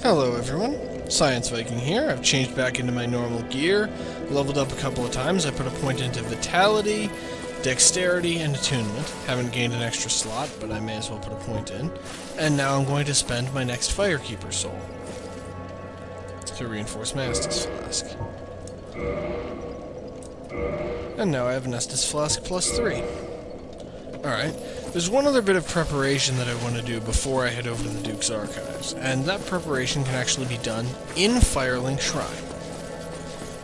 Hello everyone, Science Viking here. I've changed back into my normal gear, leveled up a couple of times. I put a point into Vitality, Dexterity, and Attunement. Haven't gained an extra slot, but I may as well put a point in. And now I'm going to spend my next Firekeeper Soul to reinforce my Estus Flask. And now I have an Estus Flask +3. Alright, there's one other bit of preparation that I want to do before I head over to the Duke's Archives, and that preparation can actually be done in Firelink Shrine.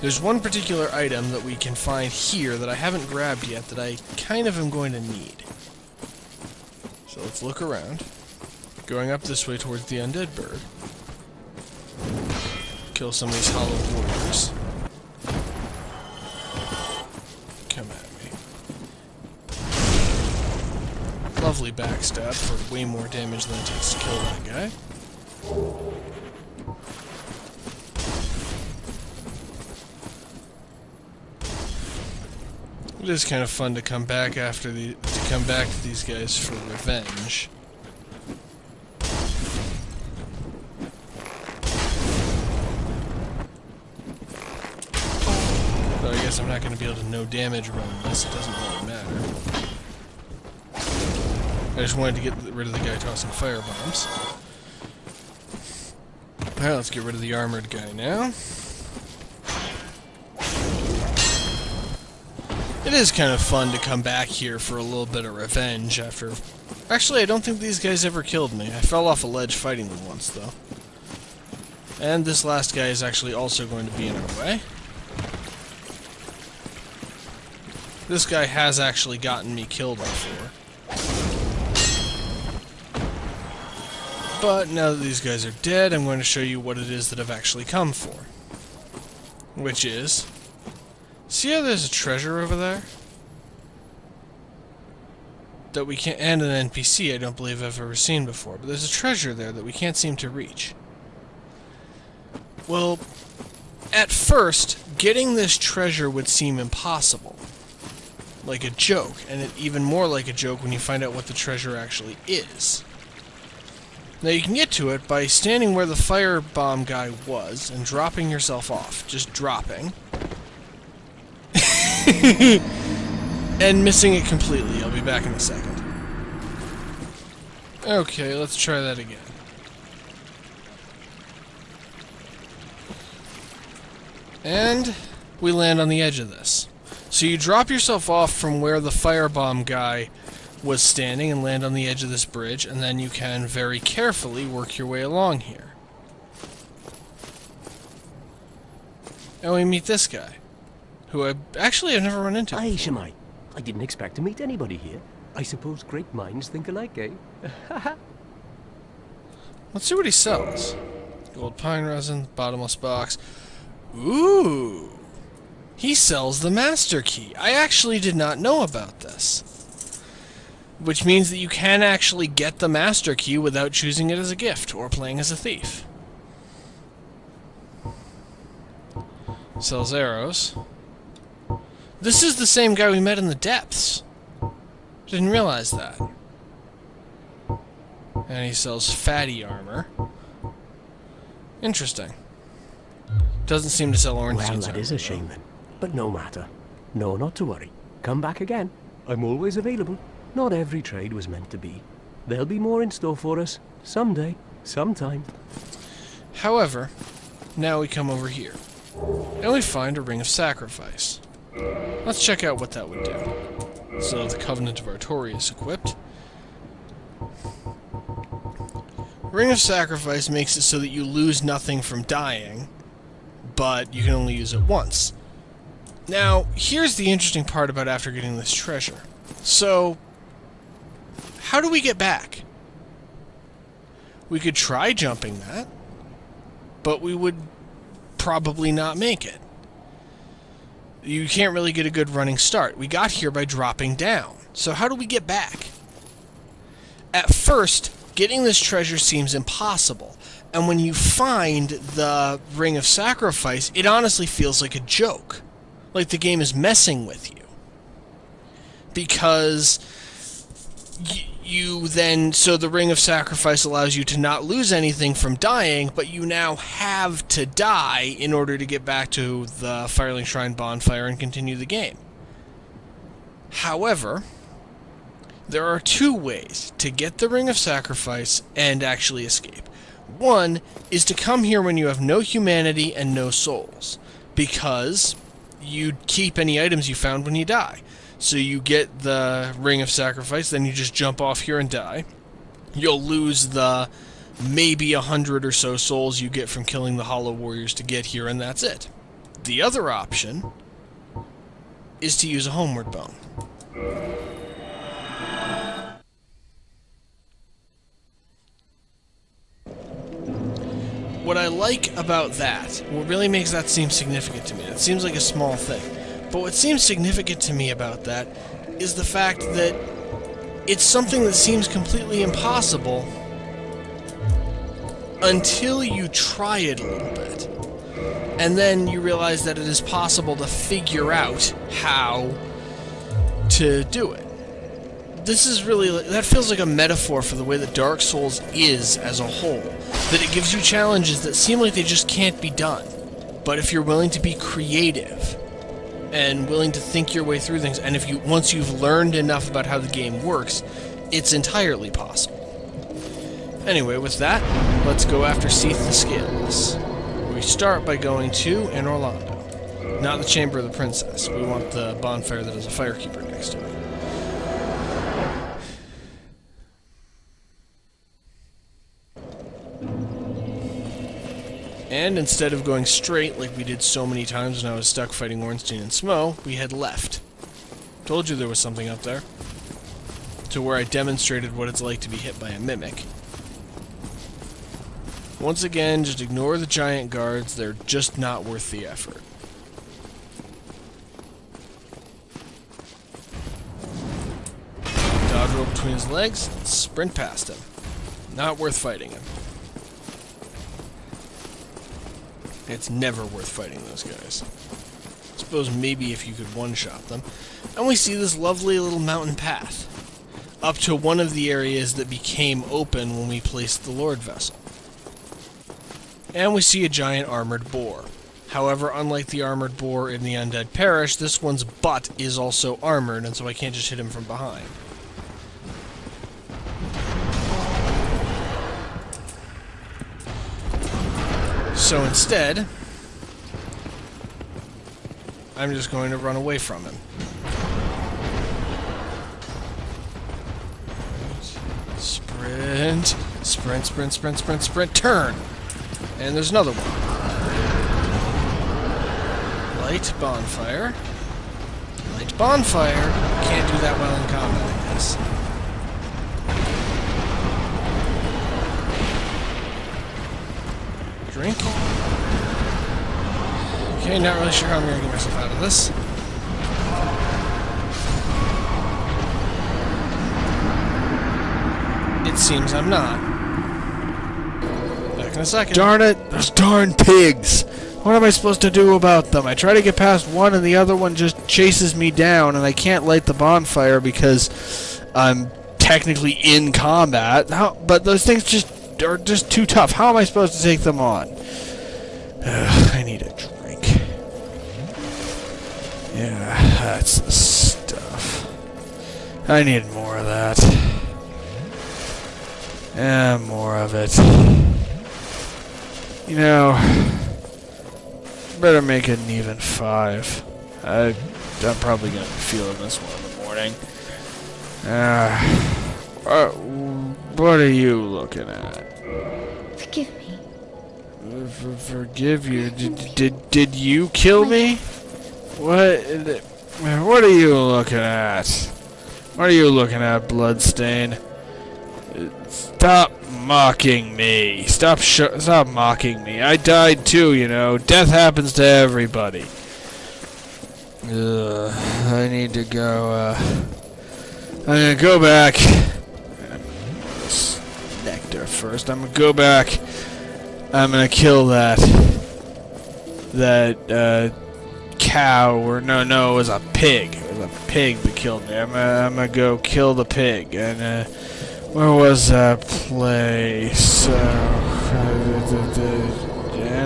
There's one particular item that we can find here that I haven't grabbed yet that I kind of am going to need. So let's look around. Going up this way towards the Undead Bird. Kill some of these hollow warriors. Come at me. Lovely backstab for way more damage than it takes to kill that guy. It is kind of fun to come back after to these guys for revenge. Though I guess I'm not going to be able to no damage run this. It doesn't really matter. I just wanted to get rid of the guy tossing firebombs. Alright, let's get rid of the armored guy now. It is kind of fun to come back here for a little bit of revenge after... Actually, I don't think these guys ever killed me. I fell off a ledge fighting them once, though. And this last guy is actually also going to be in our way. This guy has actually gotten me killed before. But now that these guys are dead, I'm going to show you what it is that I've actually come for. Which is... See how there's a treasure over there? That we can't... And an NPC I don't believe I've ever seen before. But there's a treasure there that we can't seem to reach. Well, at first, getting this treasure would seem impossible. Like a joke. And even more like a joke when you find out what the treasure actually is. Now you can get to it by standing where the firebomb guy was and dropping yourself off. Just dropping. And missing it completely. I'll be back in a second. Okay, let's try that again. And we land on the edge of this. So you drop yourself off from where the firebomb guy was standing and land on the edge of this bridge, and then you can very carefully work your way along here. And we meet this guy, who I've never run into. Aye, Shemai. I didn't expect to meet anybody here. I suppose great minds think alike, eh? Let's see what he sells. Gold pine resin, bottomless box. Ooh! He sells the master key. I actually did not know about this. Which means that you can actually get the master key without choosing it as a gift or playing as a thief. Sells arrows. This is the same guy we met in the depths. Didn't realize that. And he sells fatty armor. Interesting. Doesn't seem to sell orange Well, that is a shame then. But no matter. No, not to worry. Come back again. I'm always available. Not every trade was meant to be. There'll be more in store for us. Someday. Sometime. However, now we come over here. And we find a Ring of Sacrifice. Let's check out what that would do. So the Covenant of Artorias equipped. Ring of Sacrifice makes it so that you lose nothing from dying, but you can only use it once. Now, here's the interesting part about after getting this treasure. So, how do we get back? We could try jumping that, but we would probably not make it. You can't really get a good running start. We got here by dropping down. So how do we get back? At first, getting this treasure seems impossible. And when you find the Ring of Sacrifice, it honestly feels like a joke. Like the game is messing with you. Because so the Ring of Sacrifice allows you to not lose anything from dying, but you now have to die in order to get back to the Firelink Shrine bonfire and continue the game. However, there are two ways to get the Ring of Sacrifice and actually escape. One is to come here when you have no humanity and no souls, because you keep any items you found when you die. So you get the Ring of Sacrifice, then you just jump off here and die. You'll lose the maybe 100 or so souls you get from killing the Hollow Warriors to get here, and that's it. The other option is to use a Homeward Bone. What I like about that, what really makes that seem significant to me, it seems like a small thing, but what seems significant to me about that is the fact that it's something that seems completely impossible until you try it a little bit. And then you realize that it is possible to figure out how to do it. This is really, that feels like a metaphor for the way that Dark Souls is as a whole. That it gives you challenges that seem like they just can't be done. But if you're willing to be creative and willing to think your way through things, and once you've learned enough about how the game works, it's entirely possible. Anyway, with that, let's go after Seath the Scaleless. We start by going to An Orlando. Not the Chamber of the Princess. We want the bonfire that has a Firekeeper next to it. And instead of going straight like we did so many times when I was stuck fighting Ornstein and Smo, we head left. Told you there was something up there. To where I demonstrated what it's like to be hit by a mimic. Once again, just ignore the giant guards, they're just not worth the effort. Dodge roll between his legs, sprint past him. Not worth fighting him. It's never worth fighting those guys. I suppose maybe if you could one-shot them. And we see this lovely little mountain path up to one of the areas that became open when we placed the Lord Vessel. And we see a giant armored boar. However, unlike the armored boar in the Undead Parish, this one's butt is also armored, and so I can't just hit him from behind. So instead, I'm just going to run away from him. Sprint, sprint, sprint, sprint, sprint, sprint, turn! And there's another one. Light bonfire. Light bonfire. Can't do that well in combat, I guess. Drink. Okay, not really sure how I'm going to get myself out of this. It seems I'm not. Back in a second. Darn it! Those darn pigs! What am I supposed to do about them? I try to get past one and the other one just chases me down and I can't light the bonfire because I'm technically in combat. But those things are just too tough. How am I supposed to take them on? I need a drink. Yeah, that's the stuff. I need more of that. Yeah, more of it. You know, better make it an even 5. I'm probably going to be feeling this one in the morning. What are you looking at? Forgive me. Forgive you? Did you kill me? What are you looking at? What are you looking at, Bloodstain? Stop mocking me. Stop mocking me. I died too, you know. Death happens to everybody. I need to go, I'm gonna go back. Nectar first. I'm gonna go back. I'm gonna kill that cow, or no, it was a pig. It was a pig that killed me. I'm gonna go kill the pig, and Where was that place? In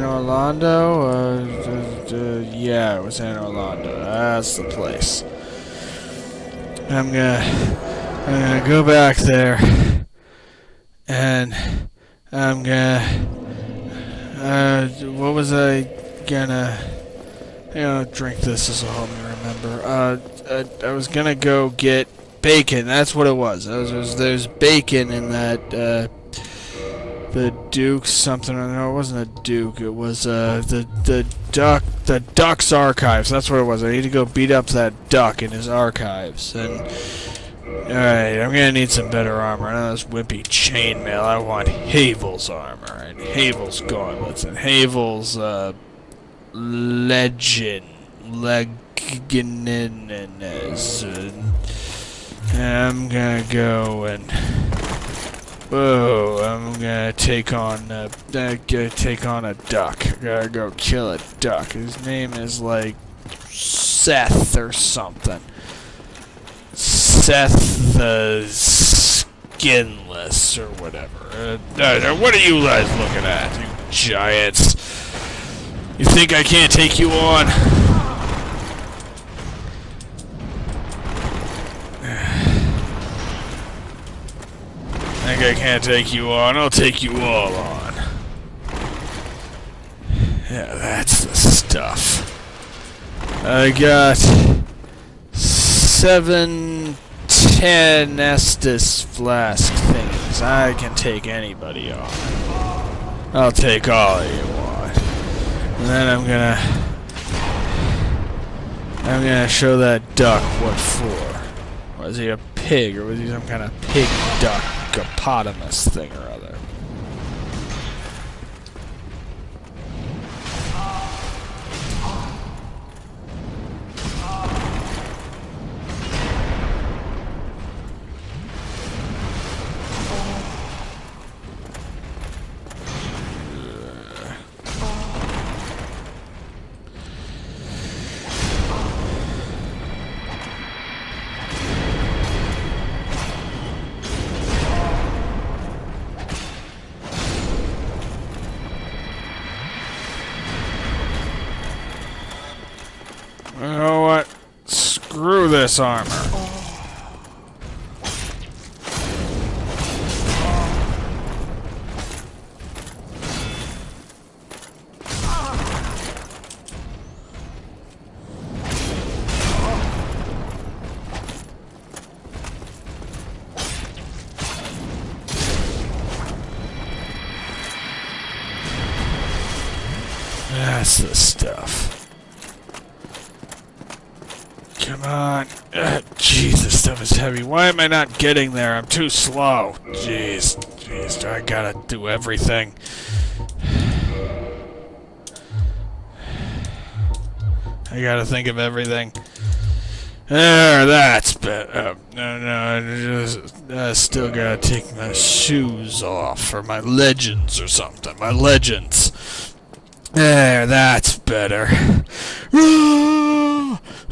Orlando? Yeah, it was in Orlando. That's the place. I'm gonna go back there, and I'm gonna. What was I gonna? Drink this as a help me remember. I was gonna go get bacon. That's what it was. There's bacon in that. The Duke something. No, it wasn't a Duke. It was the Duck's archives. That's what it was. I need to go beat up that Duck in his archives. And alright, I'm gonna need some better armor. I know this wimpy chainmail. I want Havel's armor and Havel's gauntlets and Havel's legions. I'm gonna go and I'm gonna take on a duck. I gotta go kill a duck. His name is like Seath or something. Seath the Scaleless or whatever. What are you guys looking at, you giants? You think I can't take you on? Think I can't take you on? I'll take you all on. Yeah, that's the stuff. I got 7, 10 Estus flask things. I can take anybody on. I'll take all you want. And then I'm gonna show that duck what for. Was he a pig, or was he some kind of pig duck hippopotamus thing or other? You know what? Screw this armor. That's the stuff. Come on. Jeez, this stuff is heavy. Why am I not getting there? I'm too slow. Jeez. Jeez, I gotta do everything. I gotta think of everything. There, that's better. I still gotta take my shoes off, or my legends or something. My legends. There, that's better.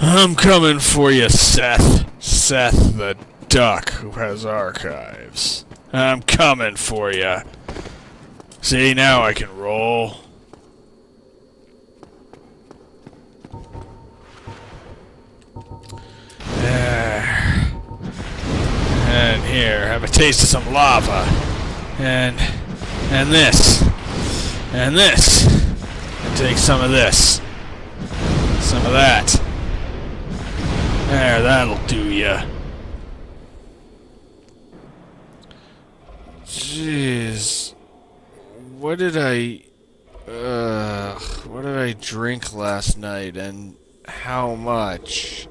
I'm coming for you, Seath. Seath the duck who has archives. I'm coming for you. See, now I can roll. There. And here, have a taste of some lava. And this. And this. And take some of this. Some of that. There, that'll do ya. Jeez. What did I drink last night, and how much?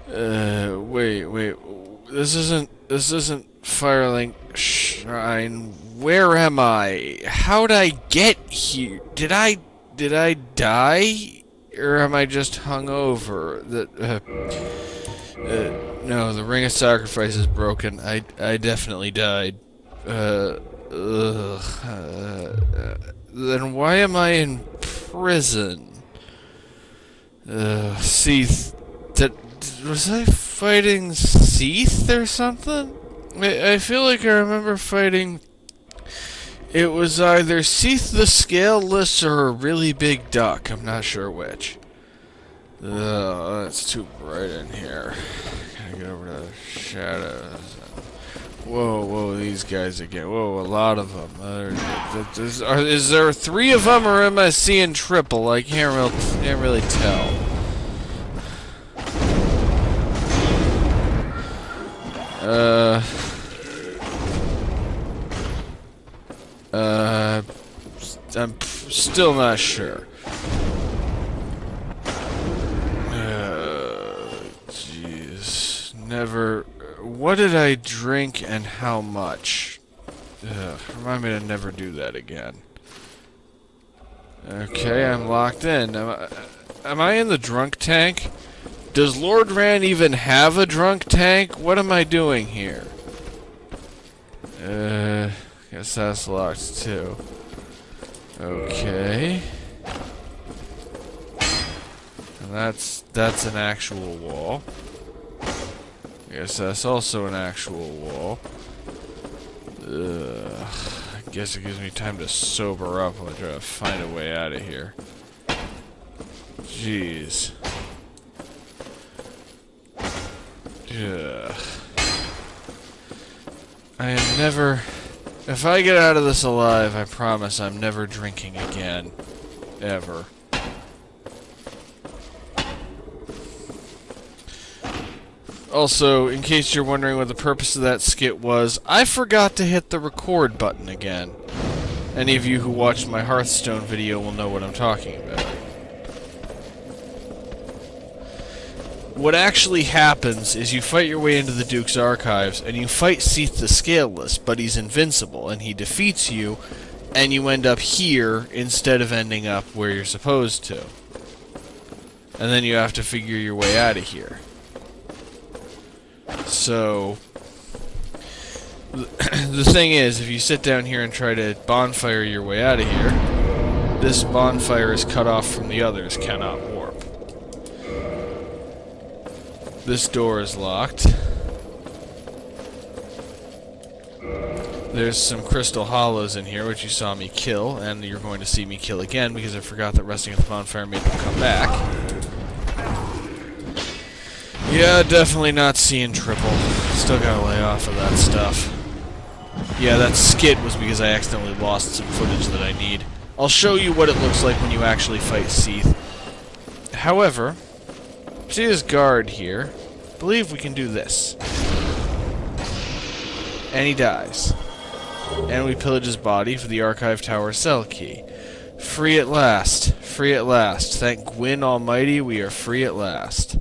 Wait. This isn't Firelink Shrine. Where am I? How'd I get here? Did I die? Or am I just hungover? No, the Ring of Sacrifice is broken. I definitely died. Then why am I in prison? Seath, was I fighting Seath or something? I feel like I remember fighting... It was either Seath the Scaleless or a really big duck. I'm not sure which. It's too bright in here. Gotta get over to the shadows. Whoa, whoa, these guys again. Whoa, a lot of them. Is there 3 of them, or am I seeing triple? I can't really tell. I'm still not sure. Jeez. Never... What did I drink and how much? Remind me to never do that again. Okay, I'm locked in. Am I in the drunk tank? Does Lord Rand even have a drunk tank? What am I doing here? Guess that's locked too. Okay. And that's an actual wall. Guess that's also an actual wall. I guess it gives me time to sober up while I try to find a way out of here. Jeez. I am never... If I get out of this alive, I promise I'm never drinking again. Ever. Also, in case you're wondering what the purpose of that skit was, I forgot to hit the record button again. Any of you who watched my Hearthstone video will know what I'm talking about. What actually happens is you fight your way into the Duke's archives, and you fight Seath the Scaleless, but he's invincible, and he defeats you, and you end up here instead of ending up where you're supposed to. And then you have to figure your way out of here. So, the thing is, if you sit down here and try to bonfire your way out of here, this bonfire is cut off from the others, cannot warp. This door is locked. There's some crystal hollows in here, which you saw me kill, and you're going to see me kill again, because I forgot that resting at the bonfire made them come back. Yeah, definitely not seeing triple. Still gotta lay off of that stuff. Yeah, that skit was because I accidentally lost some footage that I need. I'll show you what it looks like when you actually fight Seath. However, see his guard here. I believe we can do this. And he dies. And we pillage his body for the Archive Tower cell key. Free at last. Free at last. Thank Gwyn Almighty, we are free at last.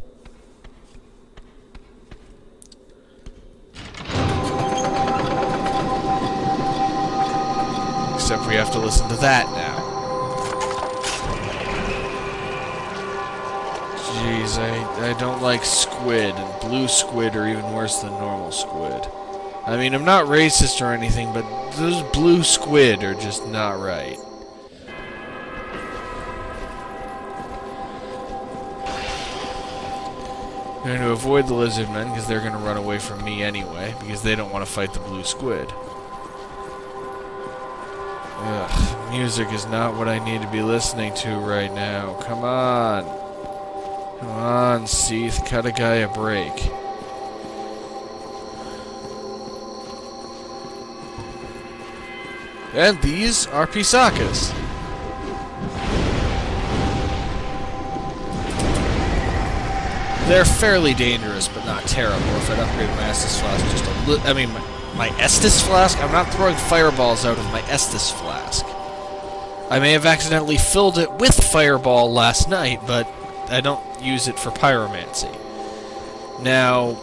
Except we have to listen to that now. Jeez, I don't like squid, and blue squid are even worse than normal squid. I mean, I'm not racist or anything, but those blue squid are just not right. I'm going to avoid the lizard men, because they're going to run away from me anyway, because they don't want to fight the blue squid. Ugh, music is not what I need to be listening to right now. Come on. Come on, Seath, cut a guy a break. And these are Pisakas. They're fairly dangerous, but not terrible. If I'd upgrade my Estus Flask just a little... I mean, my Estus Flask? I'm not throwing fireballs out of my Estus Flask. I may have accidentally filled it with Fireball last night, but I don't use it for pyromancy. Now,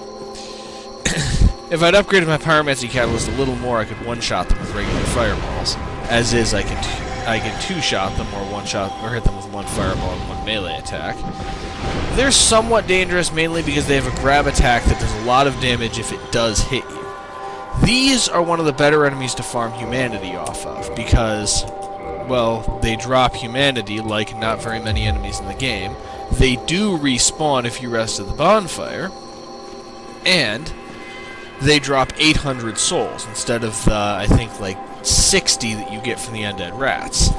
if I'd upgraded my pyromancy catalyst a little more, I could one-shot them with regular fireballs. As is, I can two-shot them or one-shot or hit them with one fireball and one melee attack. They're somewhat dangerous, mainly because they have a grab attack that does a lot of damage if it does hit you. These are one of the better enemies to farm humanity off of, because, well, they drop humanity like not very many enemies in the game. They do respawn if you rest at the bonfire, And they drop 800 souls instead of the, I think, like 60 that you get from the undead rats.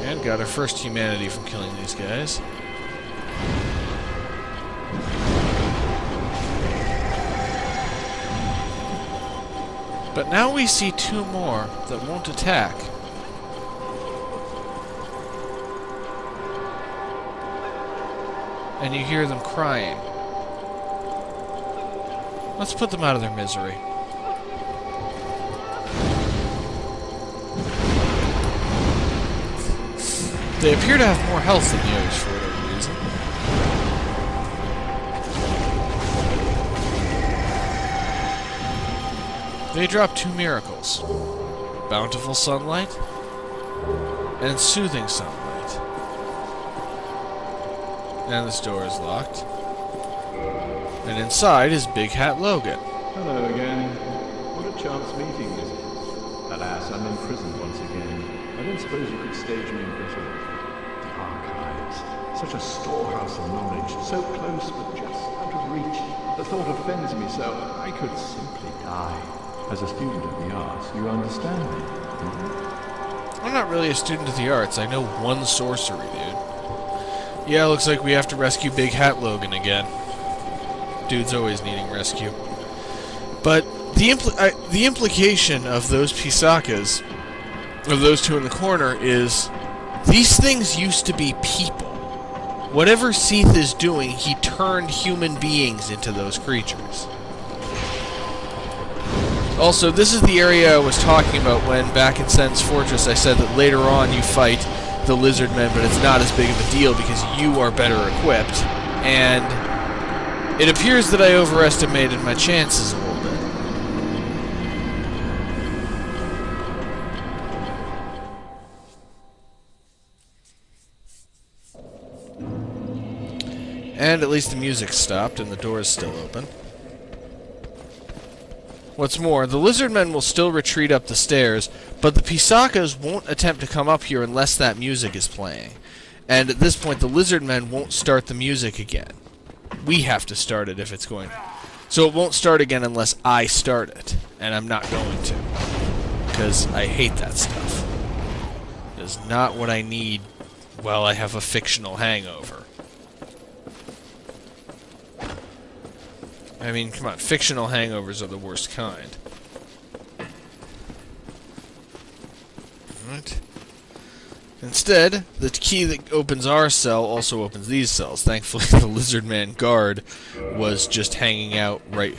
And got our first humanity from killing these guys. But now we see two more that won't attack. And you hear them crying. Let's put them out of their misery. They appear to have more health than the others for whatever reason. They drop two miracles. Bountiful Sunlight and Soothing Sunlight. And this door is locked. And inside is Big Hat Logan. Hello again. What a chance meeting this is. Alas, I'm imprisoned once again. I don't suppose you could stage me better. The archives. Such a storehouse of knowledge. So close, but just out of reach. The thought offends me so. I could simply die. As a student of the arts, you understand me? Hmm? I'm not really a student of the arts. I know one sorcery, dude. Yeah, looks like we have to rescue Big Hat Logan again. Dude's always needing rescue. But the implication of those Pisakas, of those two in the corner, is these things used to be people. Whatever Seath is doing, he turned human beings into those creatures. Also, this is the area I was talking about when, back in Sen's Fortress, I said that later on you fight the lizard men, but it's not as big of a deal because you are better equipped. And it appears that I overestimated my chances a little bit. And at least the music stopped and the door is still open. What's more, the lizard men will still retreat up the stairs, but the Pisakas won't attempt to come up here unless that music is playing. And at this point, the lizard men won't start the music again. We have to start it if it's going to. So it won't start again unless I start it. And I'm not going to. Because I hate that stuff. It is not what I need while I have a fictional hangover. I mean, come on, fictional hangovers are the worst kind. Alright. Instead, the key that opens our cell also opens these cells. Thankfully, the lizard man guard was just hanging out right...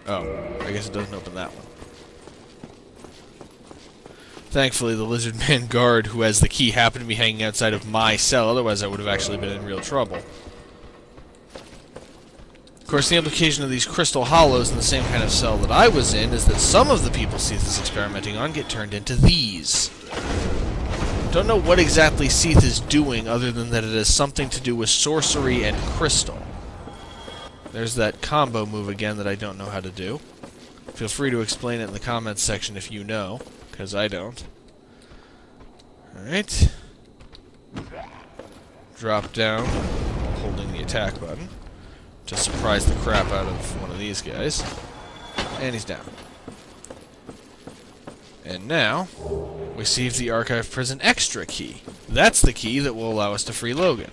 Oh, I guess it doesn't open that one. Thankfully, the lizard man guard who has the key happened to be hanging outside of my cell, otherwise I would have actually been in real trouble. Of course, the implication of these crystal hollows in the same kind of cell that I was in is that some of the people Seath is experimenting on get turned into these. Don't know what exactly Seath is doing other than that it has something to do with sorcery and crystal. There's that combo move again that I don't know how to do. Feel free to explain it in the comments section if you know, because I don't. Alright. Drop down, holding the attack button, to surprise the crap out of one of these guys. And he's down. And now, we see the Archive Prison Extra key. That's the key that will allow us to free Logan.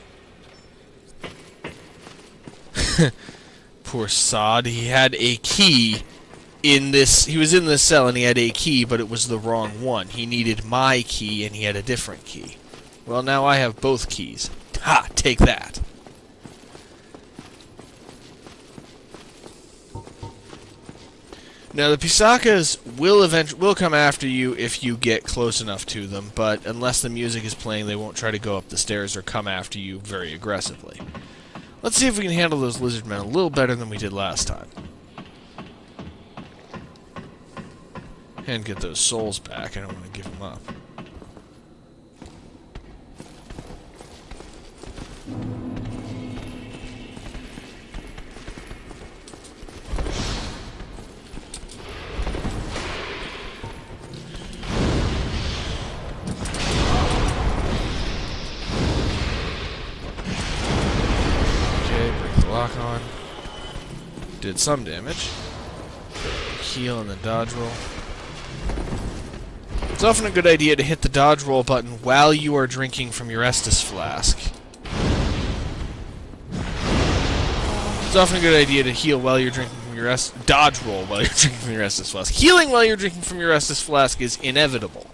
Poor sod. He had a key in this... He was in this cell and he had a key, but it was the wrong one. He needed my key and he had a different key. Well, now I have both keys. Ha! Take that. Now, the Pisakas will come after you if you get close enough to them, but unless the music is playing, they won't try to go up the stairs or come after you very aggressively. Let's see if we can handle those lizard men a little better than we did last time. And get those souls back. I don't want to give them up. did some damage. Heal and then dodge roll. It's often a good idea to hit the dodge roll button while you are drinking from your Estus flask. It's often a good idea to heal while you're drinking from your dodge roll while you're drinking from your Estus flask. Healing while you're drinking from your Estus flask is inevitable.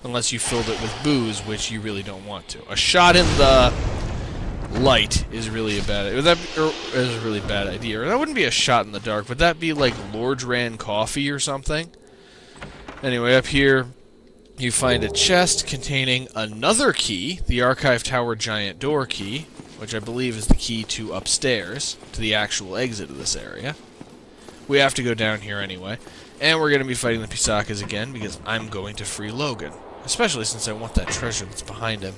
Unless you filled it with booze, which you really don't want to. A shot in the light is really a bad idea. Is a really bad idea. Or that wouldn't be a shot in the dark. Would that be like Lordran coffee or something? Anyway, up here you find a chest containing another key, the Archive Tower Giant Door key, which I believe is the key to upstairs, to the actual exit of this area. We have to go down here anyway. And we're going to be fighting the Pisakas again, because I'm going to free Logan. Especially since I want that treasure that's behind him.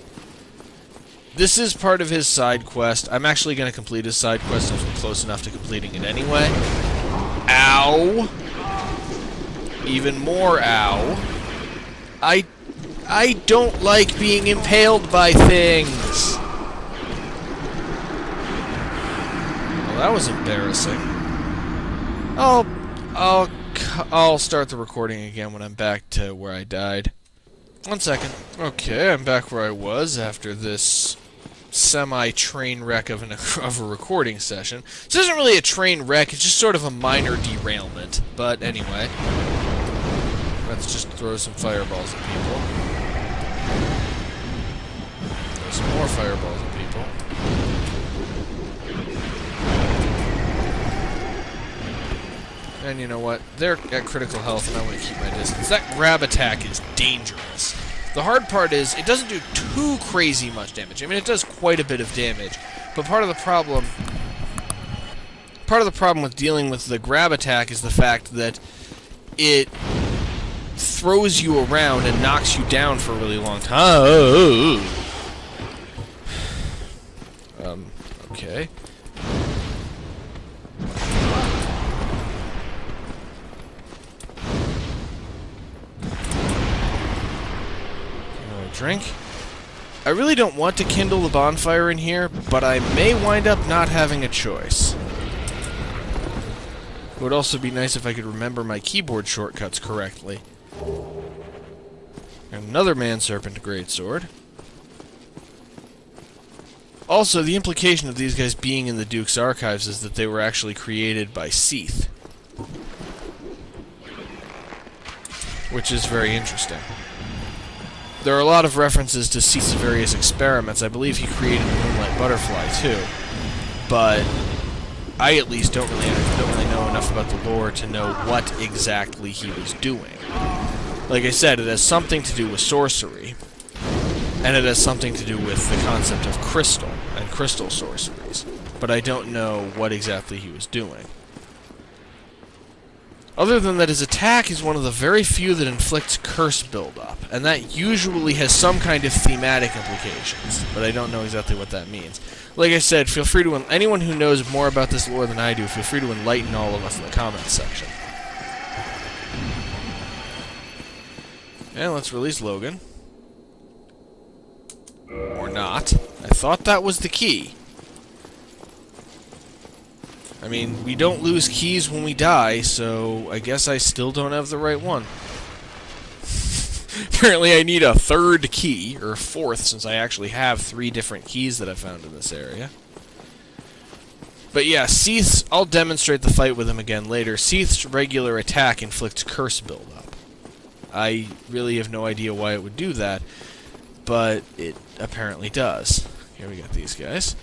This is part of his side quest. I'm actually going to complete his side quest if I'm close enough to completing it anyway. Ow! Even more ow. I don't like being impaled by things. Well, that was embarrassing. I'll start the recording again when I'm back to where I died. 1 second. Okay, I'm back where I was after this semi-train wreck of a recording session. This isn't really a train wreck, it's just sort of a minor derailment. But anyway, let's just throw some fireballs at people. Throw some more fireballs at people. And you know what? They're at critical health, and I want to keep my distance. That grab attack is dangerous. The hard part is, it doesn't do too crazy much damage. I mean, it does quite a bit of damage. But part of the problem with dealing with the grab attack is the fact that it throws you around and knocks you down for a really long time. Okay. Drink. I really don't want to kindle the bonfire in here, but I may wind up not having a choice. It would also be nice if I could remember my keyboard shortcuts correctly. And another Man-Serpent Greatsword. Also, the implication of these guys being in the Duke's archives is that they were actually created by Seath. Which is very interesting. There are a lot of references to Seath's various experiments. I believe he created the Moonlight Butterfly, too. But I, at least, don't really know enough about the lore to know what exactly he was doing. Like I said, it has something to do with sorcery. And it has something to do with the concept of crystal and crystal sorceries. But I don't know what exactly he was doing. Other than that, his attack is one of the very few that inflicts curse buildup, and that usually has some kind of thematic implications, but I don't know exactly what that means. Like I said, feel free to, anyone who knows more about this lore than I do, feel free to enlighten all of us in the comments section. And let's release Logan. Or not. I thought that was the key. I mean, we don't lose keys when we die, so I guess I still don't have the right one. Apparently I need a third key, or a fourth, since I actually have 3 different keys that I found in this area. But yeah, Seath's, I'll demonstrate the fight with him again later. Seath's regular attack inflicts curse buildup. I really have no idea why it would do that, but it apparently does. Here we got these guys.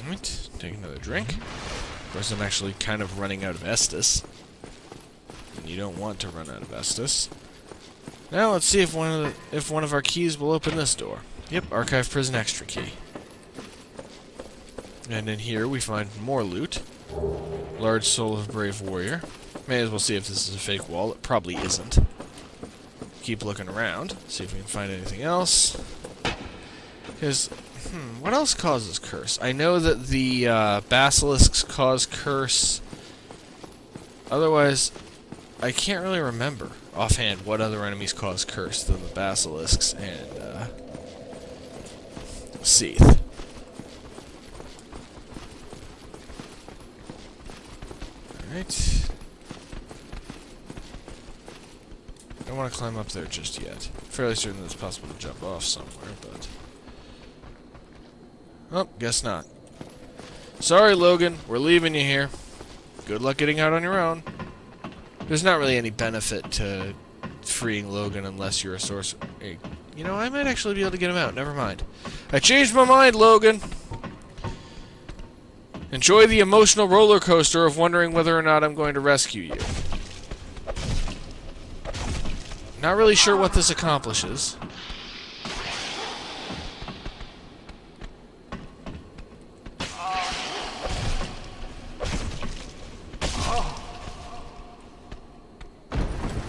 Alright, take another drink. Of course, I'm actually kind of running out of Estus. And you don't want to run out of Estus. Now let's see if one of our keys will open this door. Yep, Archive Prison Extra Key. And in here we find more loot. Large Soul of Brave Warrior. May as well see if this is a fake wall. It probably isn't. Keep looking around, see if we can find anything else. Because, what else causes curse? I know that the basilisks cause curse. Otherwise, I can't really remember offhand, what other enemies cause curse than the basilisks and Seath? Alright. I don't want to climb up there just yet. Fairly certain that it's possible to jump off somewhere, but... Oh, guess not. Sorry, Logan. We're leaving you here. Good luck getting out on your own. There's not really any benefit to freeing Logan unless you're a sorcerer. Hey, you know, I might actually be able to get him out. Never mind. I changed my mind, Logan. Enjoy the emotional roller coaster of wondering whether or not I'm going to rescue you. Not really sure what this accomplishes.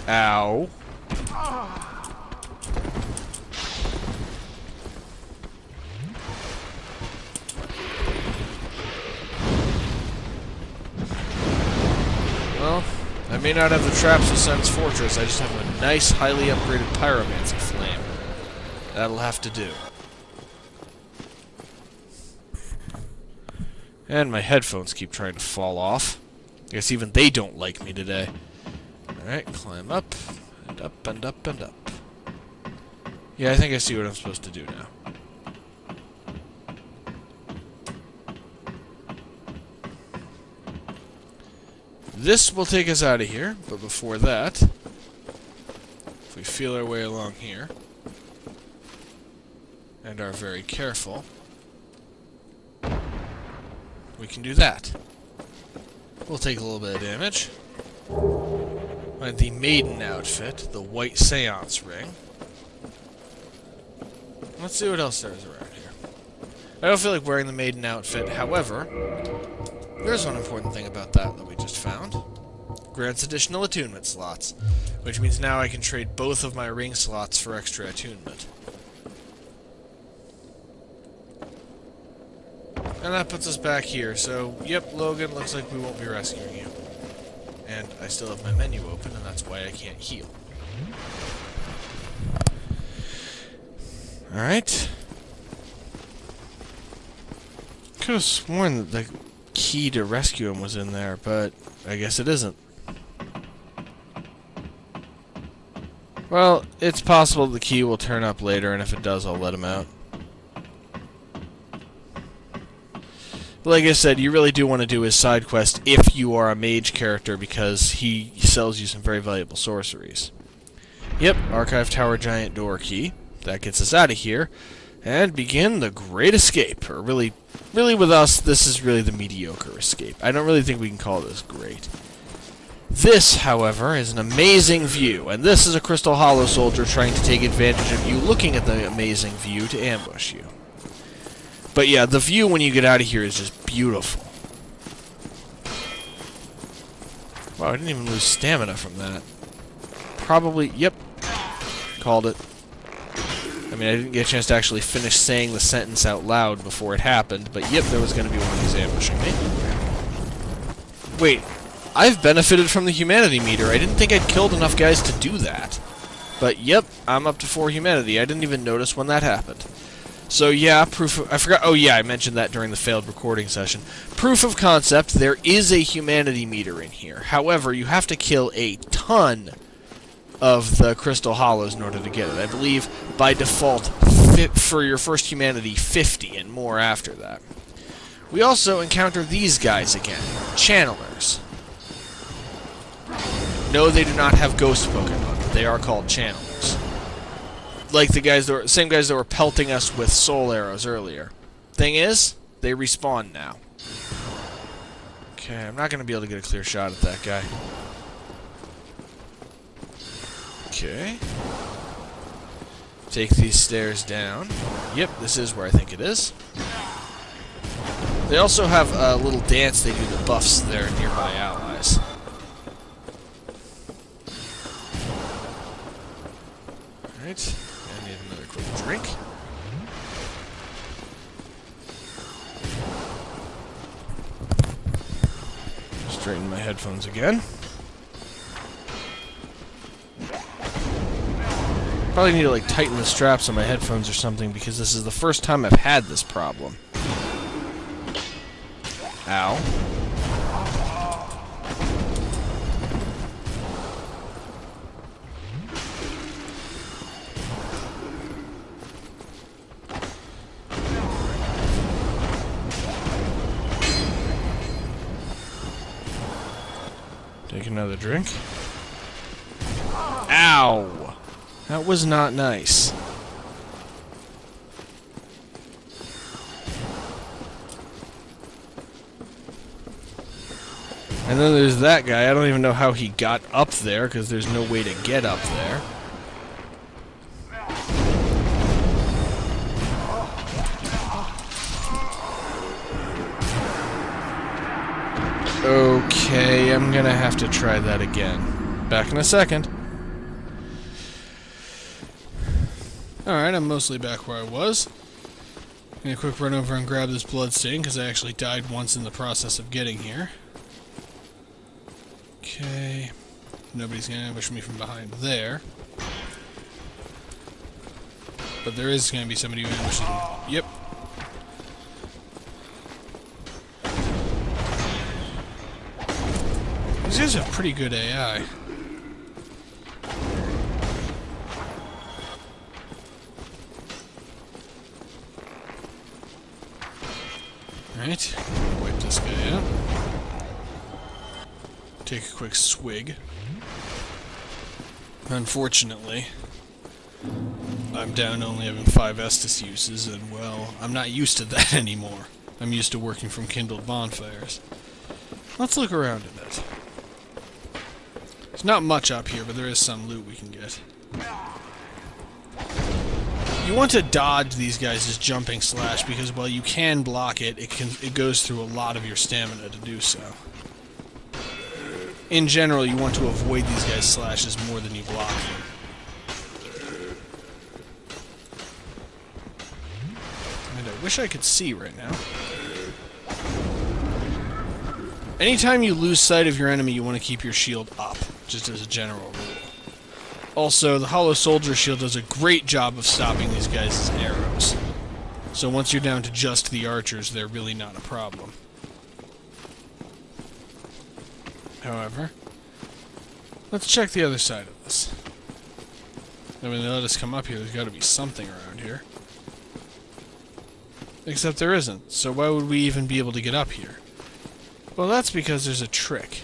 Ow. Well, I may not have the traps of Sen's Fortress, I just have a nice, highly upgraded pyromancy flame. That'll have to do. And my headphones keep trying to fall off. I guess even they don't like me today. Alright, climb up, and up, and up, and up. Yeah, I think I see what I'm supposed to do now. This will take us out of here, but before that, if we feel our way along here, and are very careful, we can do that. We'll take a little bit of damage. Find the maiden outfit, the White Seance Ring. Let's see what else there is around here. I don't feel like wearing the maiden outfit, however, there's one important thing about that we just found. Grants additional attunement slots, which means now I can trade both of my ring slots for extra attunement. And that puts us back here, so, yep, Logan, looks like we won't be rescuing you. And I still have my menu open, and that's why I can't heal. Alright. Could have sworn that the key to rescue him was in there, but I guess it isn't. Well, it's possible the key will turn up later, and if it does, I'll let him out. Like I said, you really do want to do his side quest if you are a mage character, because he sells you some very valuable sorceries. Yep, Archive Tower Giant Door Key. That gets us out of here, and begin the Great Escape. Or really with us, this is really the mediocre escape. I don't really think we can call this great. This, however, is an amazing view, and this is a Crystal Hollow soldier trying to take advantage of you looking at the amazing view to ambush you. But yeah, the view when you get out of here is just beautiful. Wow, I didn't even lose stamina from that. Probably, yep, called it. I mean, I didn't get a chance to actually finish saying the sentence out loud before it happened, but yep, there was going to be one of these ambushing me. Wait, I've benefited from the humanity meter. I didn't think I'd killed enough guys to do that. But yep, I'm up to 4 humanity. I didn't even notice when that happened. So yeah, I forgot, oh yeah, I mentioned that during the failed recording session. Proof of concept, there is a humanity meter in here. However, you have to kill a ton of the Crystal Hollows in order to get it. I believe, by default, for your first humanity, 50 and more after that. We also encounter these guys again, Channelers. No, they do not have ghost Pokemon. They are called Channelers. Like the guys that were, same guys that were pelting us with soul arrows earlier. Thing is, they respawn now. Okay, I'm not going to be able to get a clear shot at that guy. Okay. Take these stairs down. Yep, this is where I think it is. They also have a little dance they do that buffs their nearby allies. Alright. I need another quick drink. Straighten my headphones again. Probably need to, like, tighten the straps on my headphones or something, because this is the first time I've had this problem. Ow. Take another drink. Ow! That was not nice. And then there's that guy. I don't even know how he got up there, because there's no way to get up there. Okay, I'm gonna have to try that again. Back in a second. Alright, I'm mostly back where I was. Gonna quick run over and grab this bloodstain, because I actually died once in the process of getting here. Okay. Nobody's gonna ambush me from behind there. But there is gonna be somebody who ambushes me. Yep. These guys have pretty good AI. Alright, wipe this guy out. Take a quick swig. Unfortunately, I'm down only having 5 Estus uses, and well, I'm not used to that anymore. I'm used to working from kindled bonfires. Let's look around a bit. There's not much up here, but there is some loot we can get. You want to dodge these guys' jumping slash, because while you can block it, it goes through a lot of your stamina to do so. In general, you want to avoid these guys' slashes more than you block them. And I wish I could see right now. Anytime you lose sight of your enemy, you want to keep your shield up, just as a general rule. Also, the Hollow Soldier Shield does a great job of stopping these guys' arrows. So once you're down to just the archers, they're really not a problem. However, let's check the other side of this. I mean, they let us come up here, there's got to be something around here. Except there isn't, so why would we even be able to get up here? Well, that's because there's a trick.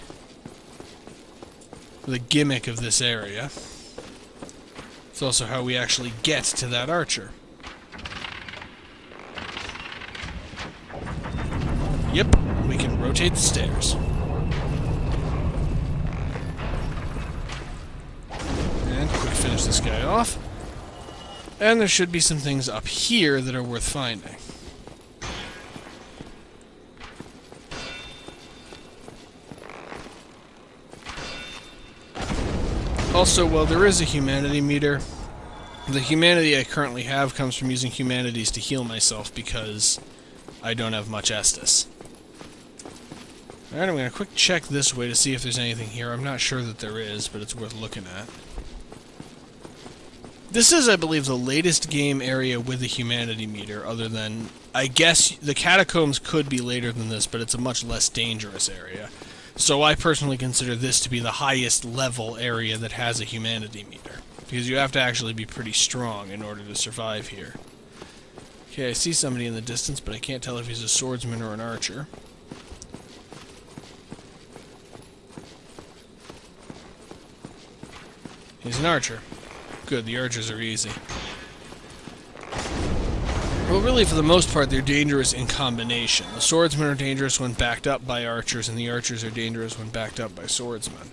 The gimmick of this area. It's also how we actually get to that archer. Yep, we can rotate the stairs. And quick finish this guy off. And there should be some things up here that are worth finding. Also, while there is a humanity meter, the humanity I currently have comes from using humanities to heal myself because I don't have much Estus. Alright, I'm going to quick check this way to see if there's anything here. I'm not sure that there is, but it's worth looking at. This is, I believe, the latest game area with a humanity meter, other than... I guess the catacombs could be later than this, but it's a much less dangerous area. So I personally consider this to be the highest level area that has a humanity meter. Because you have to actually be pretty strong in order to survive here. Okay, I see somebody in the distance, but I can't tell if he's a swordsman or an archer. He's an archer. Good, the archers are easy. Well, really, for the most part, they're dangerous in combination. The swordsmen are dangerous when backed up by archers, and the archers are dangerous when backed up by swordsmen.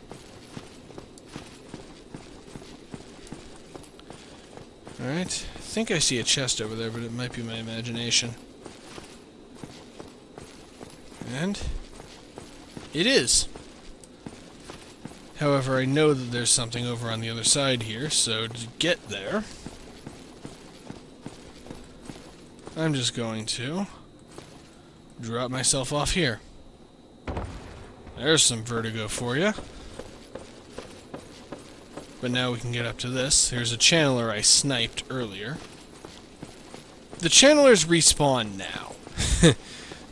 Alright, I think I see a chest over there, but it might be my imagination. And it is. However, I know that there's something over on the other side here, so to get there, I'm just going to drop myself off here. There's some vertigo for you. But now we can get up to this. There's a channeler I sniped earlier. The channelers respawn now.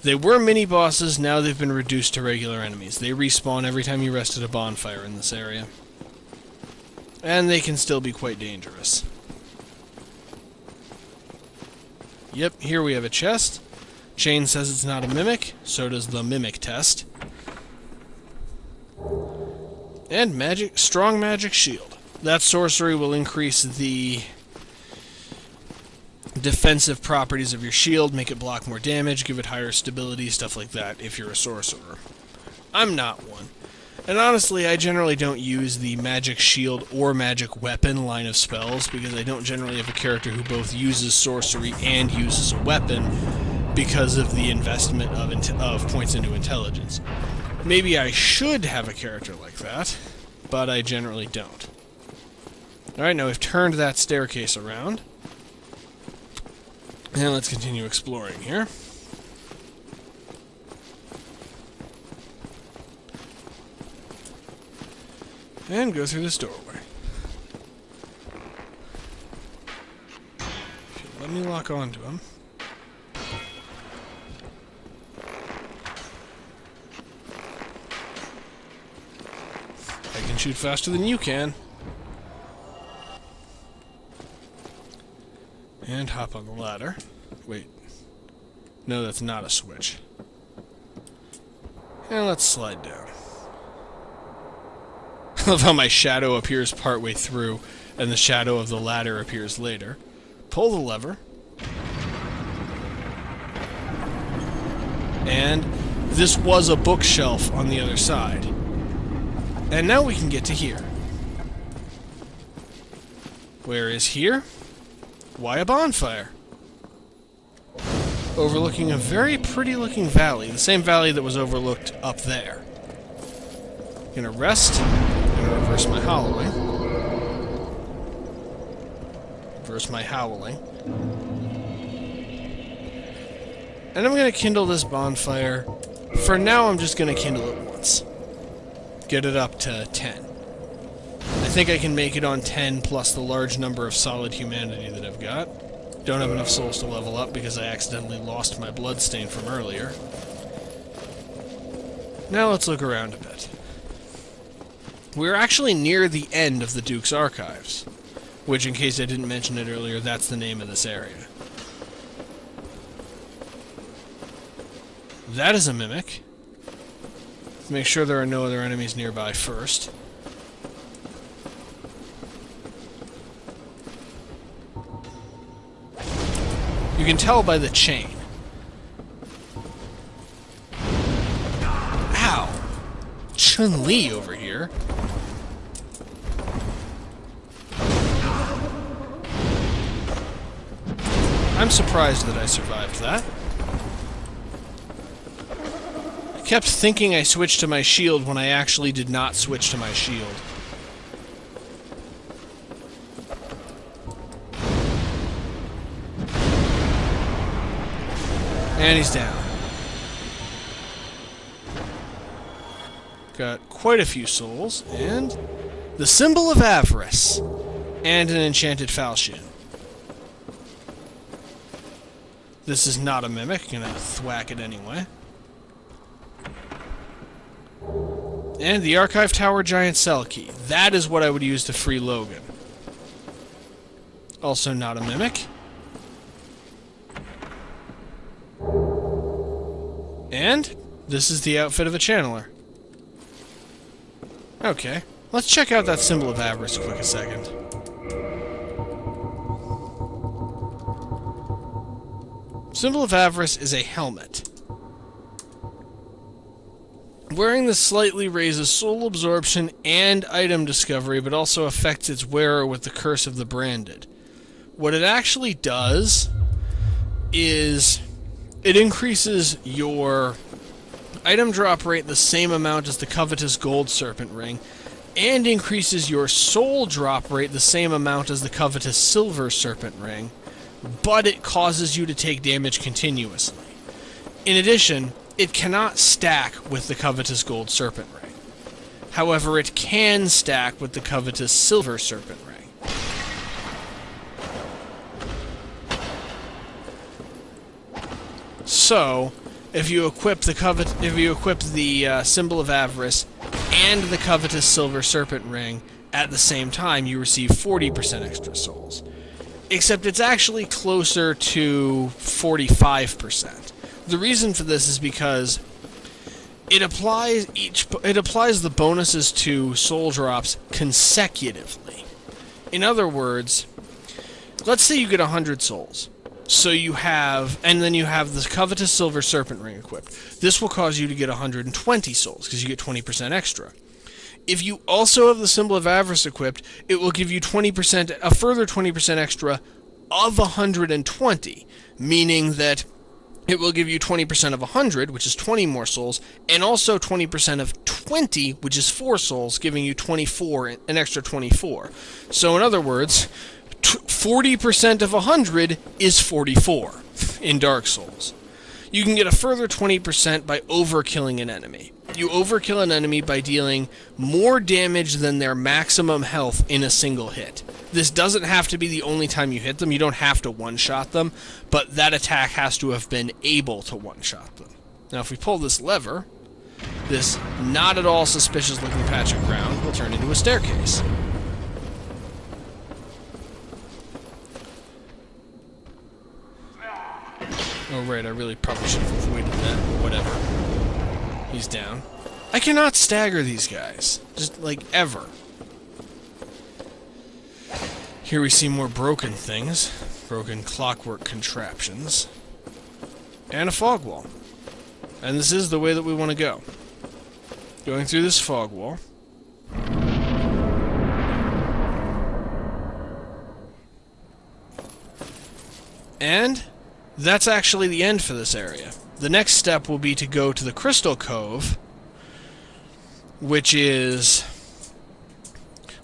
They were mini-bosses, now they've been reduced to regular enemies. They respawn every time you rest at a bonfire in this area. And they can still be quite dangerous. Yep, here we have a chest. Chain says it's not a mimic, so does the mimic test. And Strong Magic Shield. That sorcery will increase the defensive properties of your shield, make it block more damage, give it higher stability, stuff like that, if you're a sorcerer. I'm not one. And honestly, I generally don't use the Magic Shield or Magic Weapon line of spells, because I don't generally have a character who both uses sorcery and uses a weapon because of the investment of points into intelligence. Maybe I should have a character like that, but I generally don't. Alright, now we've turned that staircase around. And let's continue exploring here. And go through this doorway. If you let me lock onto him. I can shoot faster than you can. And hop on the ladder. Wait. No, that's not a switch. And let's slide down. I love how my shadow appears partway through, and the shadow of the ladder appears later. Pull the lever. And this was a bookshelf on the other side. And now we can get to here. Where is here? Why a bonfire? Overlooking a very pretty looking valley. The same valley that was overlooked up there. Gonna rest. Gonna reverse my howling. Reverse my howling. And I'm gonna kindle this bonfire. For now, I'm just gonna kindle it once. Get it up to 10. I think I can make it on 10 plus the large number of solid humanity that I've got. Don't have enough souls to level up because I accidentally lost my bloodstain from earlier. Now let's look around a bit. We're actually near the end of the Duke's Archives, which, in case I didn't mention it earlier, that's the name of this area. That is a mimic. Make sure there are no other enemies nearby first. You can tell by the chain. Ow! Chun-Li over here. I'm surprised that I survived that. I kept thinking I switched to my shield when I actually did not switch to my shield. And he's down. Got quite a few souls, and the Symbol of Avarice, and an enchanted falchion. This is not a mimic, gonna thwack it anyway. And the Archive Tower Giant Cell Key. That is what I would use to free Logan. Also not a mimic. And this is the outfit of a channeler. Okay, let's check out that Symbol of Avarice quick a second. Symbol of Avarice is a helmet. Wearing this slightly raises soul absorption and item discovery, but also affects its wearer with the Curse of the Branded. What it actually does is it increases your item drop rate the same amount as the Covetous Gold Serpent Ring, and increases your soul drop rate the same amount as the Covetous Silver Serpent Ring, but it causes you to take damage continuously. In addition, it cannot stack with the Covetous Gold Serpent Ring. However, it can stack with the covetous Silver Serpent Ring. So, if you equip the Symbol of Avarice and the covetous Silver Serpent Ring at the same time, you receive 40% extra souls. Except it's actually closer to 45%. The reason for this is because it applies the bonuses to soul drops consecutively. In other words, let's say you get 100 souls. So you have, and then you have the covetous Silver Serpent Ring equipped. This will cause you to get 120 souls, because you get 20% extra. If you also have the Symbol of Avarice equipped, it will give you a further 20% extra of 120, meaning that it will give you 20% of 100, which is 20 more souls, and also 20% of 20, which is 4 souls, giving you 24, an extra 24. So in other words, 40% of 100 is 44 in Dark Souls. You can get a further 20% by overkilling an enemy. You overkill an enemy by dealing more damage than their maximum health in a single hit. This doesn't have to be the only time you hit them. You don't have to one-shot them, but that attack has to have been able to one-shot them. Now, if we pull this lever, this not at all suspicious-looking patch of ground will turn into a staircase. Oh, right, I really probably should have avoided that, but whatever. He's down. I cannot stagger these guys. Just, like, ever. Here we see more broken things. Broken clockwork contraptions. And a fog wall. And this is the way that we want to go. Going through this fog wall. And that's actually the end for this area. The next step will be to go to the Crystal Cove, which is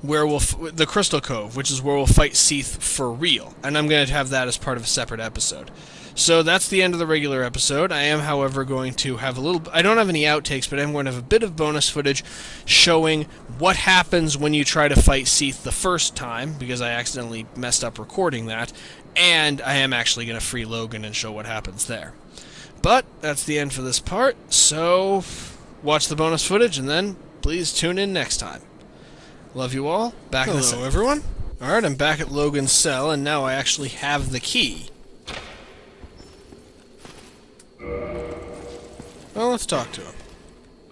where the Crystal Cove, which is where we'll fight Seath for real. And I'm going to have that as part of a separate episode. So that's the end of the regular episode. I am, however, going to have a little... I don't have any outtakes, but I'm going to have a bit of bonus footage showing what happens when you try to fight Seath the first time, because I accidentally messed up recording that. And I am actually going to free Logan and show what happens there. But that's the end for this part, so watch the bonus footage and then please tune in next time. Love you all. Back in the cell. Hello, everyone. Alright, I'm back at Logan's cell, and now I actually have the key. Well, let's talk to him.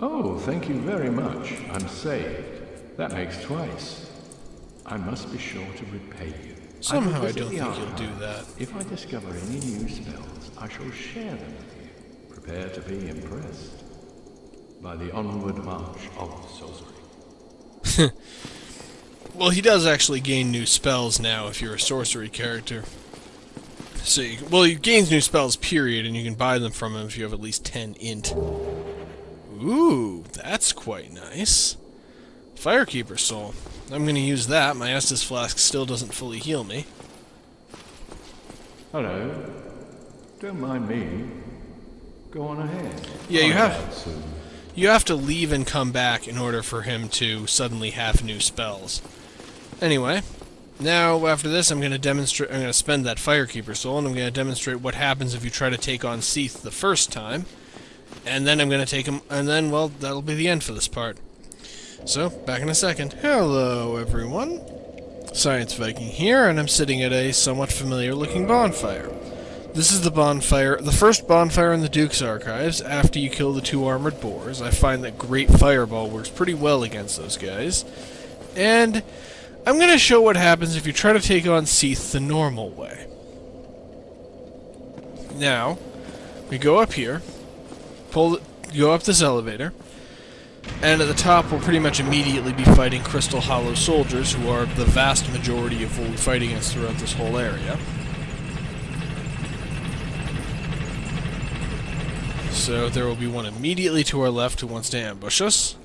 Oh, thank you very much. I'm saved. That makes twice. I must be sure to repay you. Somehow I don't think you'll do that. If I discover any new spells, I shall share them with you. Prepare to be impressed by the onward march of sorcery. Well, he does actually gain new spells now if you're a sorcery character. So, he gains new spells, period, and you can buy them from him if you have at least 10 int. Ooh, that's quite nice. Firekeeper Soul. I'm going to use that. My Estus Flask still doesn't fully heal me. Hello. Don't mind me. Go on ahead. Yeah, you have to leave and come back in order for him to suddenly have new spells. Anyway, now after this I'm going to demonstrate. I'm going to spend that Firekeeper Soul, and I'm going to demonstrate what happens if you try to take on Seath the first time. And then I'm going to take him, and then, well, that'll be the end for this part. So, back in a second. Hello, everyone. Science Viking here, and I'm sitting at a somewhat familiar-looking bonfire. This is the bonfire, the first bonfire in the Duke's Archives after you kill the 2 armored boars. I find that Great Fireball works pretty well against those guys. And I'm going to show what happens if you try to take on Seath the normal way. Now, we go up here, go up this elevator, and at the top we'll pretty much immediately be fighting Crystal Hollow soldiers, who are the vast majority of what we fight against throughout this whole area. So there will be one immediately to our left who wants to ambush us.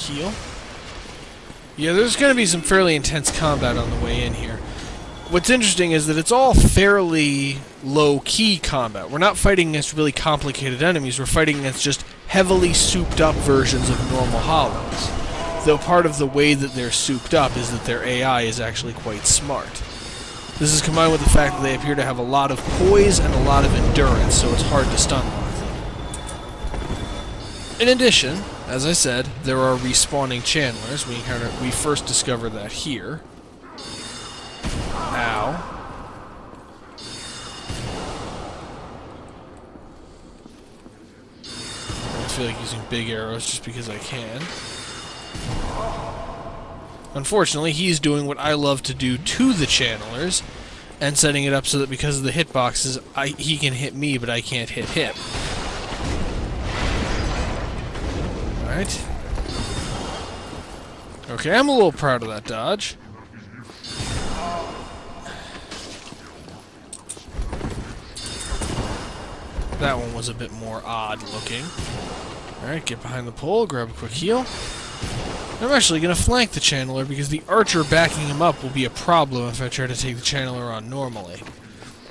heal. Yeah, there's going to be some fairly intense combat on the way in here. What's interesting is that it's all fairly low-key combat. We're not fighting against really complicated enemies, we're fighting against just heavily souped-up versions of normal hollows. Though part of the way that they're souped up is that their AI is actually quite smart. This is combined with the fact that they appear to have a lot of poise and a lot of endurance, so it's hard to stun them. In addition, as I said, there are respawning channelers. We first discover that here. Ow. I feel like using big arrows just because I can. Unfortunately, he's doing what I love to do to the channelers, and setting it up so that because of the hitboxes, he can hit me, but I can't hit him. Alright. Okay, I'm a little proud of that dodge. That one was a bit more odd looking. Alright, get behind the pole, grab a quick heal. I'm actually going to flank the channeler because the archer backing him up will be a problem if I try to take the channeler on normally.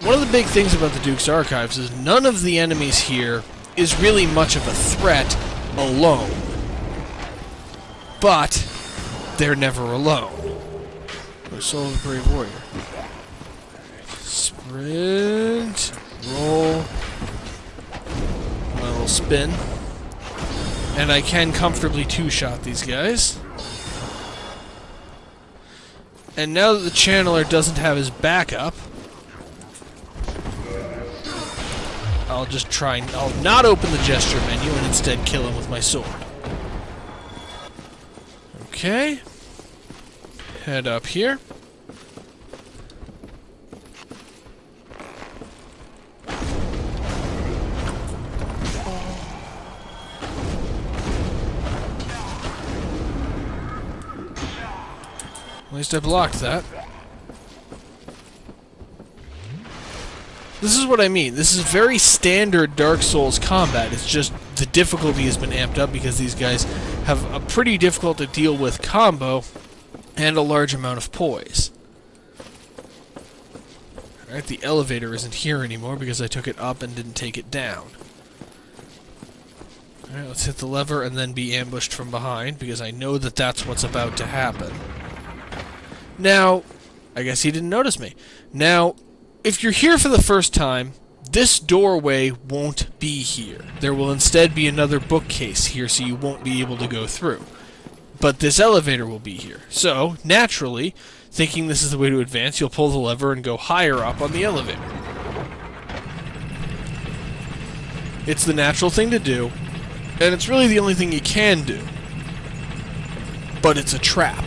One of the big things about the Duke's Archives is none of the enemies here is really much of a threat alone. But they're never alone. Soul of a Brave Warrior. Sprint. Roll. My little spin. And I can comfortably two-shot these guys. And now that the channeler doesn't have his backup, I'll just try and I'll not open the gesture menu and instead kill him with my sword. Okay. Head up here. At least I blocked that. This is what I mean. This is very standard Dark Souls combat. It's just the difficulty has been amped up because these guys have a pretty difficult to deal with combo and a large amount of poise. Alright, the elevator isn't here anymore because I took it up and didn't take it down. Alright, let's hit the lever and then be ambushed from behind because I know that that's what's about to happen. Now, I guess he didn't notice me. Now, if you're here for the first time, this doorway won't be here. There will instead be another bookcase here, so you won't be able to go through. But this elevator will be here. So, naturally, thinking this is the way to advance, you'll pull the lever and go higher up on the elevator. It's the natural thing to do, and it's really the only thing you can do. But it's a trap.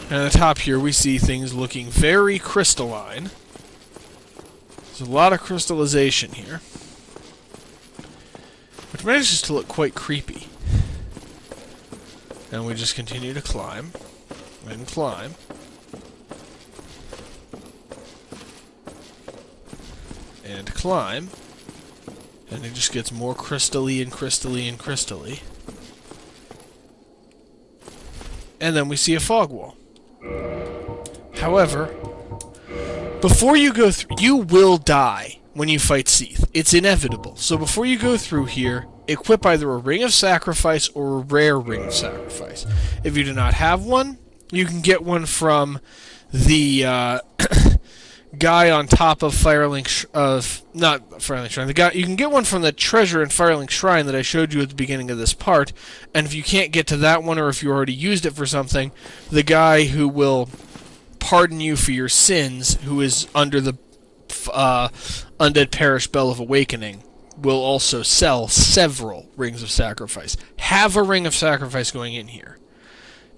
And at the top here, we see things looking very crystalline. There's a lot of crystallization here, which manages to look quite creepy. And we just continue to climb, and climb. And climb. And it just gets more crystally and crystally and crystally. And then we see a fog wall. However, before you go through, you will die when you fight Seath. It's inevitable. So before you go through here, equip either a Ring of Sacrifice or a rare Ring of Sacrifice. If you do not have one, you can get one from the guy on top of Firelink not Firelink Shrine. The guy you can get one from the treasure in Firelink Shrine that I showed you at the beginning of this part. And if you can't get to that one, or if you already used it for something, the guy who will pardon you for your sins, who is under the Undead Parish Bell of Awakening, will also sell several Rings of Sacrifice. Have a Ring of Sacrifice going in here.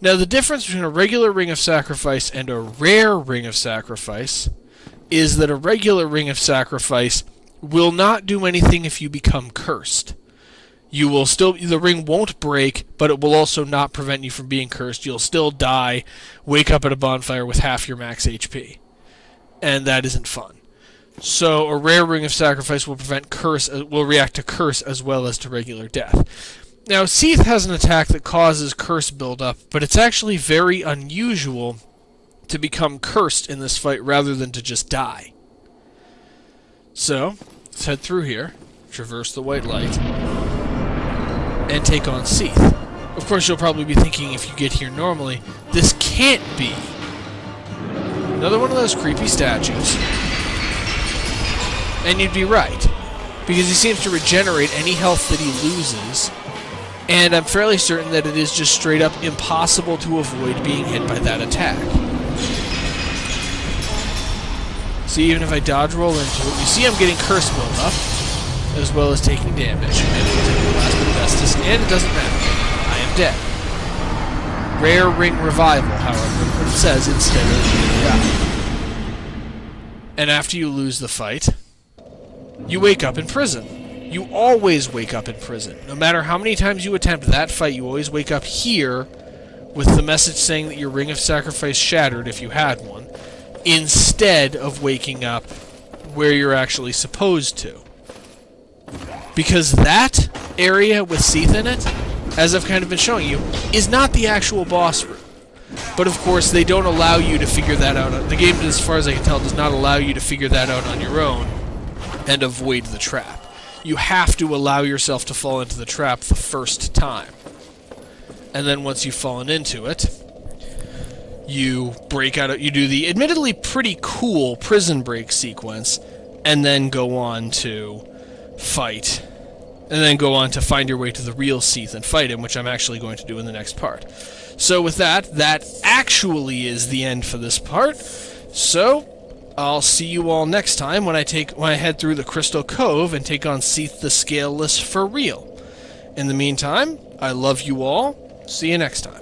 Now, the difference between a regular Ring of Sacrifice and a rare Ring of Sacrifice is that a regular Ring of Sacrifice will not do anything if you become cursed. You will still, the ring won't break, but it will also not prevent you from being cursed. You'll still die, wake up at a bonfire with half your max HP. And that isn't fun. So a rare Ring of Sacrifice will prevent curse, will react to curse as well as to regular death. Now, Seath has an attack that causes curse buildup, but it's actually very unusual to become cursed in this fight rather than to just die. So, let's head through here, traverse the white light, and take on Seath. Of course, you'll probably be thinking, if you get here normally, this can't be another one of those creepy statues. And you'd be right, because he seems to regenerate any health that he loses, and I'm fairly certain that it is just straight up impossible to avoid being hit by that attack. So even if I dodge roll into it, you see I'm getting curse buildup, as well as taking damage. And it will take the last bit of Estus, and it doesn't matter. I am dead. Rare ring revival, however, what it says instead of die. And after you lose the fight, you wake up in prison. You always wake up in prison. No matter how many times you attempt that fight, you always wake up here with the message saying that your Ring of Sacrifice shattered, if you had one, instead of waking up where you're actually supposed to. Because that area with Seath in it, as I've kind of been showing you, is not the actual boss room. But of course, they don't allow you to figure that out. The game, as far as I can tell, does not allow you to figure that out on your own and avoid the trap. You have to allow yourself to fall into the trap the first time. And then once you've fallen into it, you break out, you do the admittedly pretty cool prison break sequence, and then go on to fight. And then go on to find your way to the real Seath and fight him, which I'm actually going to do in the next part. So with that, that actually is the end for this part. So I'll see you all next time when I head through the Crystal Cove and take on Seath the Scaleless for real. In the meantime, I love you all. See you next time.